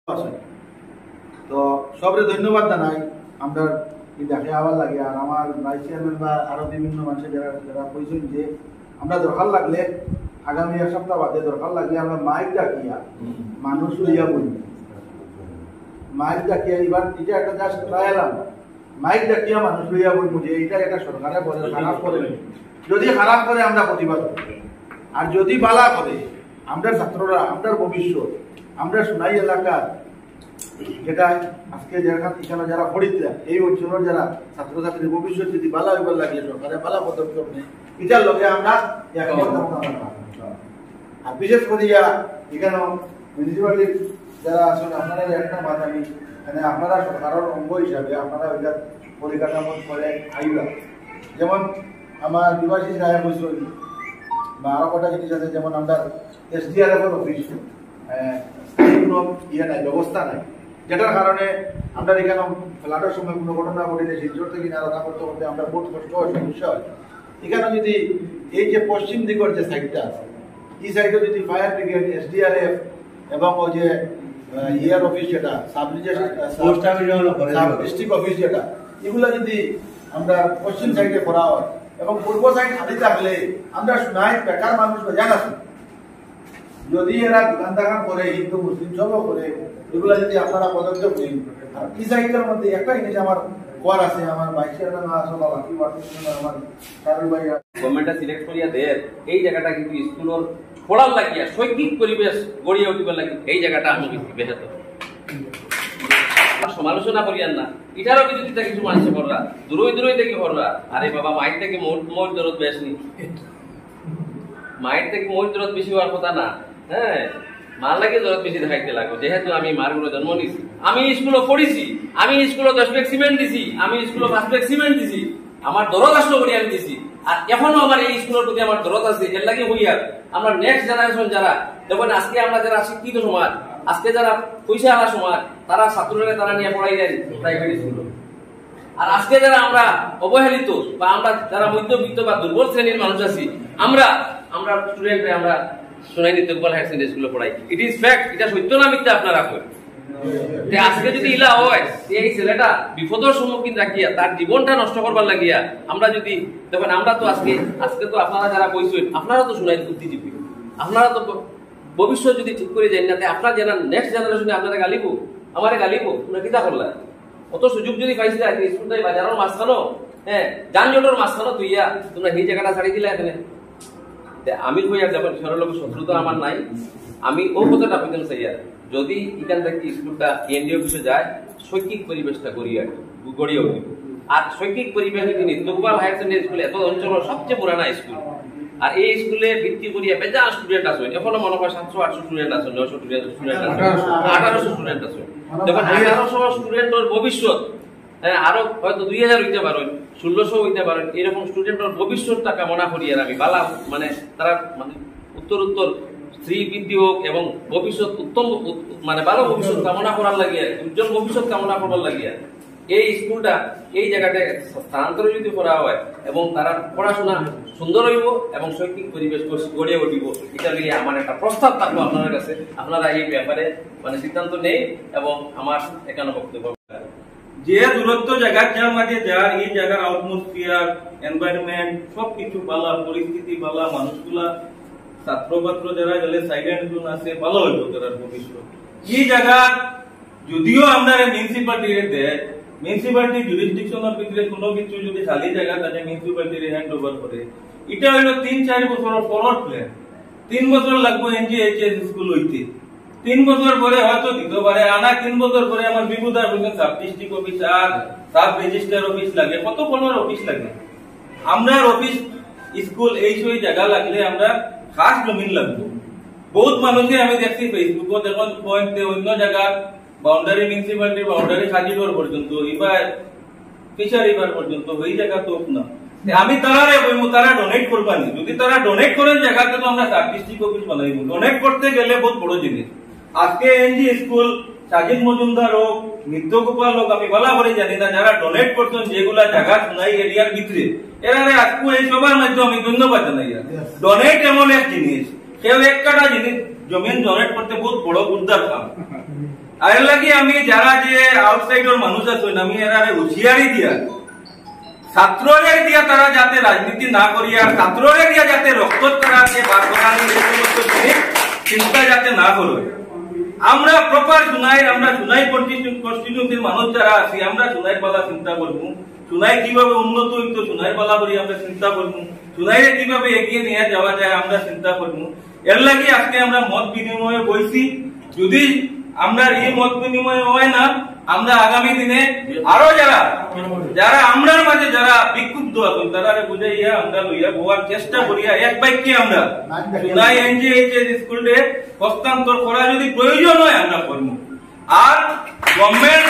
তো সবরে ধন্যবাদ জানাই আমরা দেখে আবার লাগে। আর আমার ভাইস চেয়ারম্যান বা আরো বিভিন্ন মানুষের যারা যারা বলছেন যে আমরা দরকার লাগলে আগামী এক সপ্তাহ বাদে দরকার লাগলে আমরা মাইক ডাকিয়া মানুষ লইয়া বলবো। মাইক ডাকিয়া এবার এটা একটা জাস্ট ট্রায়াল আমরা মাইক ডাকিয়া মানুষ লইয়া বলবো যে এইটা একটা সরকারে বলে খারাপ করে, যদি খারাপ করে আমরা প্রতিবাদ করি, আর যদি বালা করে আমরা ছাত্ররা আমরা ভবিষ্যৎ আমরা সোনাই এলাকার যেটা আজকে এখানে যারা পড়িতে এই অঞ্চলের যারা ছাত্রছাত্রীর ভবিষ্যৎ যদি বালা হইবার লাগে সরকারের বালা পদক্ষেপ নেই এটার লগে আমরা আর বিশেষ করিয়া এখানে মিউনিসিপালিটির যারা আছেন আপনারা একটা বাদ আমি মানে আপনারা সরকারের অঙ্গ হিসাবে আপনারা ওইটা পরিকাঠামো করে আইবা। যেমন আমার দিবাশিস রায় বৈশল বা আরো কটা জিনিস আছে, যেমন আমরা SDRF অফিস কোনো ইয়ে নাই, ব্যবস্থা নাই, যেটার কারণে আমরা এখানে ফ্লাডের সময় কোনো ঘটনা ঘটিলে শিলচর থেকে নাড়া করতে করতে আমরা বহুত কষ্ট হয়, সমস্যা হয়। এখানে যদি এই যে পশ্চিম দিকের যে সাইডটা আছে এই সাইডে যদি ফায়ার ব্রিগেড SDRF এবং ওই যে ইয়ার অফিস যেটা সাব ডিস্ট্রিক্ট অফিস যেটা এগুলা যদি আমরা পশ্চিম সাইডে করা হয় এবং পূর্ব সাইড খালি থাকলে আমরা শোনাই বেকার মানুষ জানা যদি এরা দোকান দাকান করে হিন্দু মুসলিম সবও করে এগুলা যদি আপনারা পদক্ষেপ নেন। আর এই সাইডের মধ্যে একটা জিনিস আমার কর আছে, আমার বাইশের নাম আসলে বাকি আমার কারণ ভাই গভর্নমেন্টটা সিলেক্ট করিয়া দেয় এই জায়গাটা কিন্তু স্কুলের পড়ার লাগিয়া শৈক্ষিক পরিবেশ গড়িয়ে উঠিবার লাগে এই জায়গাটা আমি কিন্তু বেহতর সমালোচনা করিয়ান না। এটারও যদি কিছু মানুষ কররা দূরই থেকে কররা আরে বাবা মাইর থেকে মোট দরদ বেশ নি, মায়ের থেকে মোট দরদ বেশি হওয়ার কথা না। হ্যাঁ, মার লাগে দরদ বেশি দেখাইতে লাগবে, যেহেতু আমি মার গুলো জন্ম নিছি, আমি স্কুলে পড়িছি, আমি স্কুলে 10 ব্যাগ সিমেন্ট দিছি, আমি স্কুলে 5 ব্যাগ সিমেন্ট দিছি, আমার দরদ আসলো করি আমি দিছি। আর এখনো আমার এই স্কুলের প্রতি আমার দরদ আছে। এর লাগে হইয়া আমরা নেক্সট জেনারেশন যারা যখন আজকে আমরা যারা শিক্ষিত সমাজ, আজকে যারা পয়সা আলা সমাজ, তারা ছাত্ররা তারা নিয়ে পড়াই দেন প্রাইভেট স্কুল। আর আজকে যারা আমরা অবহেলিত বা আমরা যারা মধ্যবিত্ত বা দুর্বল শ্রেণীর মানুষ আছি, আমরা স্টুডেন্টরা আমরা সোনাই নিত্যগোপাল হায়ার সেকেন্ডারি স্কুলে পড়াই। ইট ইজ ফ্যাক্ট, এটা সত্য না মিথ্যা আপনারা কই। আজকে যদি ইলা হয় এই ছেলেটা বিপদের সম্মুখীন রাখিয়া তার জীবনটা নষ্ট করবার লাগিয়া আমরা যদি দেখেন, আমরা তো আজকে তো আপনারা যারা কইছেন আপনারা তো সোনাই বুদ্ধিজীবী, আপনারা তো ভবিষ্যৎ যদি ঠিক করে যাই না আপনার যারা নেক্সট জেনারেশনে আপনারা গালিব আমারে গালিব তোমরা কিতা করলা। অত সুযোগ যদি পাইছিলা স্কুলটাই বাজারের মাঝখানো, হ্যাঁ যানজটের মাঝখানো তুইয়া তোমরা এই জায়গাটা ছাড়ি দিলা এখানে। আমি কইয়া যখন সরল লোক শত্রুতা আমার নাই, আমি ও কথাটা কইতেন চাইয়া যদি এখান থেকে স্কুলটা কেন্দ্রীয় অফিসে যায় শৈক্ষিক পরিবেশটা গড়িয়ে উঠিব। আর শৈক্ষিক পরিবেশ যদি নিত্যগোপাল হায়ার সেকেন্ডারি স্কুল এত অঞ্চলের সবচেয়ে পুরানা স্কুল, আর এই স্কুলে ভিত্তি করিয়া বেজা স্টুডেন্ট আছে, এখনো মনে হয় 700-800 স্টুডেন্ট আছে, 900 স্টুডেন্ট আছে, 1800 স্টুডেন্ট আছে। যখন 1800 স্টুডেন্টের ভবিষ্যৎ, হ্যাঁ আরো হয়তো 2000 হইতে পারেন, 1600 হইতে পারেন, এরকম স্টুডেন্টের ভবিষ্যৎটা কামনা করি। আর আমি বালা মানে তারা মানে উত্তর স্ত্রী বৃদ্ধি হোক এবং ভবিষ্যৎ উত্তম মানে ভালো ভবিষ্যৎ কামনা করার লাগিয়া, উজ্জ্বল ভবিষ্যৎ কামনা করবার লাগিয়া এই স্কুলটা এই জায়গাটা স্থানান্তর যদি করা হয় এবং তারা পড়াশোনা সুন্দর হইব এবং শৈক্ষিক পরিবেশ গড়ে উঠিব, এটা নিয়ে আমার একটা প্রস্তাব থাকবো আপনার কাছে। আপনারা এই ব্যাপারে মানে সিদ্ধান্ত নেই এবং আমার এখানে বক্তব্য যে দূরত্ব জায়গা যার মাঝে যার এই জায়গার অ্যাটমসফিয়ার এনভায়রনমেন্ট সবকিছু ভালো, পরিস্থিতি ভালো, মানুষগুলা ছাত্র যারা গেলে সাইলেন্ট জোন আছে ভালো হইব তার ভবিষ্যৎ। এই জায়গা যদিও আমরা মিউনিসিপালিটি দেয়, মিউনিসিপালিটি জুরিসডিকশনের ভিতরে কোনো কিছু যদি খালি জায়গা তাহলে মিউনিসিপালিটি হ্যান্ড ওভার করে। এটা হইল 3-4 বছরের ফরওয়ার্ড প্ল্যান। 3 বছর লাগবে NGHS স্কুল হইতে, 3 বছর পরে হয়তো দিতে পারে আনা, 3 বছর পরে আমার বিভূদার সাব ডিস্ট্রিক্ট অফিস আর সাব রেজিস্ট্রার অফিস লাগে, কত পনেরো অফিস লাগে। আমরা অফিস স্কুল এই সব জায়গা লাগলে আমরা খাস জমিন লাগবে। বহুত মানুষে আমি দেখছি ফেসবুকও দেখুন পয়েন্টে অন্য জায়গা বাউন্ডারি মিউনিসিপালিটির বাউন্ডারি খাজিডোর পর্যন্ত এবার ফিশার এবার পর্যন্ত ওই জায়গা তো না। আমি তারা বলবো তারা ডোনেট করবানি, যদি তারা ডোনেট করেন জায়গাতে তো আমরা সাব ডিস্ট্রিক্ট অফিস বানাইব। ডোনেট করতে গেলে বহুত বড় জিনিস। আজকে এনজি স্কুল সাজিদ মজুমদার হোক, নিত্যগোপাল হোক, আমি বলা করে জানি না, যারা ডোনেট করছেন যেগুলা জায়গা শোনাই এরিয়ার ভিতরে এরা আজকে এই সবার মাধ্যমে আমি ধন্যবাদ জানাই। ডোনেট এমন এক জিনিস, কেউ এক কাটা জিনিস জমিন ডোনেট করতে বহুত বড় উদ্ধার কাম। আর এর লাগি আমি যারা যে আউটসাইডের মানুষ আছেন আমি এরারে হুঁশিয়ারি দিয়া ছাত্ররে দিয়া তারা যাতে রাজনীতি না করিয়া ছাত্ররে দিয়া যাতে রক্ত তারাকে বার করানোর এই সমস্ত জিনিস চিন্তা যাতে না করে। আমরা প্রপার আমরা সুনাই কনস্টিটিউন্সির মানুষ যারা আছি আমরা সুনাই পালা চিন্তা করবো, সুনাই কিভাবে উন্নত হইতো সুনাই পালা করি আমরা চিন্তা করবো, সুনাইরে কিভাবে এগিয়ে নিয়ে যাওয়া যায় আমরা চিন্তা করবো। এর লাগি আজকে আমরা মত বিনিময়ে বইছি। যদি আমরা এই মত বিনিময় হয় না, আমরা আগামী দিনে আরো যারা আমরার মাঝে যারা বিক্ষুব্ধ আছেন তারা বুঝাইয়া আমরা লইয়া বোয়ার চেষ্টা করিয়া এক বাক্যে আমরা সুনাই এনজিএইচএস স্কুলে হস্তান্তর করা যদি প্রয়োজন হয় আমরা করব। আর গভর্নমেন্ট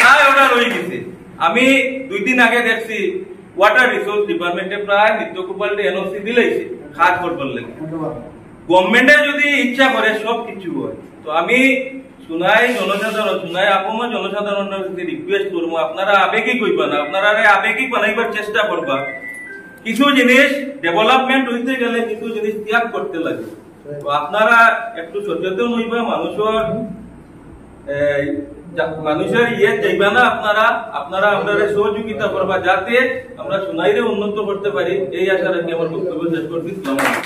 তাই অর্ডার হয়ে গেছে। আমি 2 দিন আগে দেখছি ওয়াটার রিসোর্স ডিপার্টমেন্টে প্রায় নিত্যকুপালটি এনওসি দিলেইছে খাত করবার লাগে। গভর্নমেন্টে যদি ইচ্ছা করে সব কিছু হয়। তো আমি সুনাই জনসাধারণ সুনাই আপমা জনসাধারণের কাছে রিকোয়েস্ট করবো, আপনারা আবেগিক হইবা না, আপনারা আবেগিক বানাইবার চেষ্টা করবা। কিছু জিনিস ডেভেলপমেন্ট হইতে গেলে কিছু জিনিস ত্যাগ করতে লাগে। তো আপনারা একটু সচেতন হইবা, মানুষের ইয়ে যাইবা না, আপনারা আপনারা সহযোগিতা করবা যাতে আমরা সুনাইরে উন্নত করতে পারি। এই আশা রাখি আমার বক্তব্য শেষ করছি।